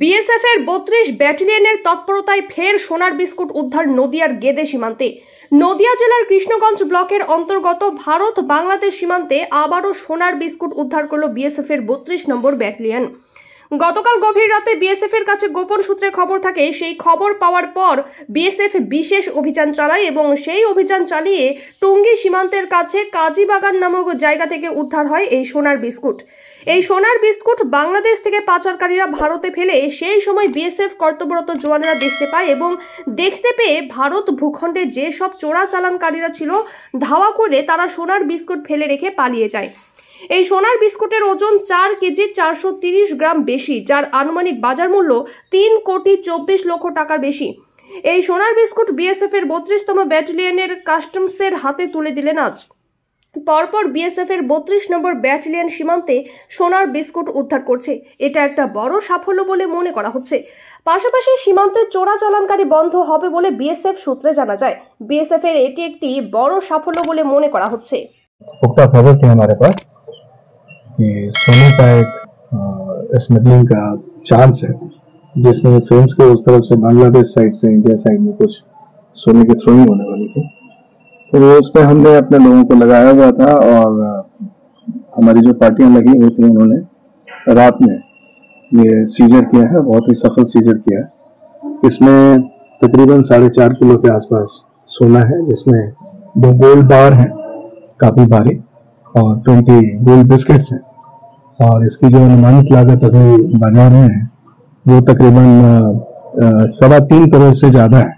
BSF এর ৩২ ব্যাটালিয়নের তৎপরতায় ফের সোনার বিস্কুট উদ্ধার নদিয়ার গেদে সীমান্তে। নদিয়া জেলার কৃষ্ণগঞ্জ ব্লকের অন্তর্গত ভারত বাংলাদেশ সীমান্তে আবারও সোনার বিস্কুট উদ্ধার করল বিএসএফ এর ৩২ নম্বর ব্যাটালিয়ন। গতকাল গভীর রাতে বিএসএফ এর কাছে গোপন সূত্রে খবর থাকে। সেই খবর পাওয়ার পর বিএসএফ বিশেষ অভিযান চালায় এবং সেই অভিযান চালিয়ে টুঙ্গি সীমান্তের কাছে কাজীবাগান নামক জায়গা থেকে উদ্ধার হয় এই সোনার বিস্কুট। এই সোনার বিস্কুট বাংলাদেশ থেকে পাচারকারীরা ভারতে ফেলে সেই সময় বিএসএফ কর্তব্যরত জওয়ানরা দেখতে পায় এবং দেখতে পেয়ে ভারত ভূখণ্ডে যে সব চোরাচালানকারীরা ছিল ধাওয়া করে তারা সোনার বিস্কুট ফেলে রেখে পালিয়ে যায়। এই সোনার বিস্কুটের ওজন 4 কেজি 430 গ্রাম বেশি, যার আনুমানিক বাজার মূল্য 3,24,00,000 টাকার বেশি। এই সোনার বিস্কুট বিএসএফ এর 32তম ব্যাটালিয়নের কাস্টমসের হাতে তুলে দিলেন আজ। পরপর বিএসএফ এর 32 নম্বর ব্যাটালিয়ন সীমান্তে সোনার বিস্কুট উদ্ধার করছে। এটা একটা বড় সাফল্য বলে মনে করা হচ্ছে। পাশাপাশি সীমান্তে চোরাচালানকারী বন্ধ হবে বলে বিএসএফ সূত্রে জানা যায়। বিএসএফ এর এটি একটি বড় সাফল্য বলে মনে করা হচ্ছে। पुख्ता खबर थी हमारे पास कि सोने का एक स्मगलिंग का चांस है, जिसमें फ्रेंड्स को उस तरफ से बांग्लादेश साइड से इंडिया साइड में कुछ सोने की थ्रोइंग होने वाली थी। तो उस पर हमने अपने लोगों को लगाया हुआ था और हमारी जो पार्टियां लगी हुई थी उन्होंने रात में ये सीजर किया है, बहुत ही सफल सीजर किया है। इसमें तकरीबन 4.5 किलो के आसपास सोना है, जिसमें 2 गोल्ड बार हैं काफी भारी और 20 गोल्ड बिस्किट्स हैं। और इसकी जो अनुमानित लागत अभी बाजार में है वो तकरीबन 3.25 करोड़ से ज्यादा है।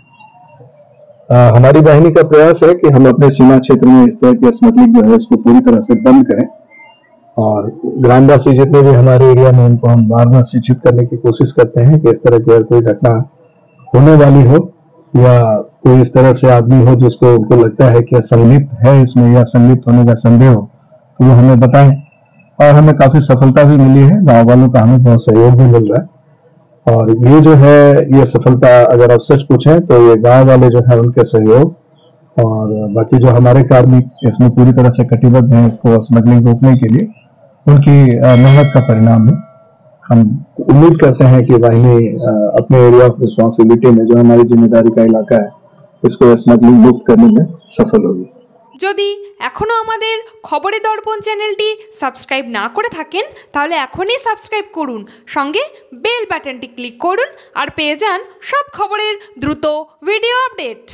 हमारी वाहिनी का प्रयास है कि हम अपने सीमा क्षेत्र में इस तरह की स्मगलिंग जो है उसको पूरी तरह से बंद करें और ग्रामवासी जितने भी हमारे एरिया में उनको हम बार बार शिक्षित करने की कोशिश करते हैं कि इस तरह की अगर कोई घटना होने वाली हो या कोई इस तरह से आदमी हो जिसको उनको लगता है कि संलिप्त है इसमें या संलिप्त होने का संदेह हो तो वो हमें बताएं। और हमें काफी सफलता भी मिली है, गांव वालों का हमें बहुत सहयोग भी मिल रहा है। और ये जो है ये सफलता अगर आप सच पूछें तो ये गांव वाले जो है उनके सहयोग और बाकी जो हमारे कार्मिक इसमें पूरी तरह से कटिबद्ध हैं इसको स्मगलिंग रोकने के लिए, उनकी मेहनत का परिणाम है। हम उम्मीद करते हैं कि वाहिनी अपने एरिया ऑफ रिस्पॉन्सिबिलिटी में जो हमारी जिम्मेदारी का इलाका है इसको स्मगलिंग मुक्त करने में सफल होगी। যদি এখনো আমাদের খবরের দর্পণ চ্যানেলটি সাবস্ক্রাইব না করে থাকেন তাহলে এখনই সাবস্ক্রাইব করুন, সঙ্গে বেল বাটনটি ক্লিক করুন আর পেয়ে যান সব খবরের দ্রুত ভিডিও আপডেট।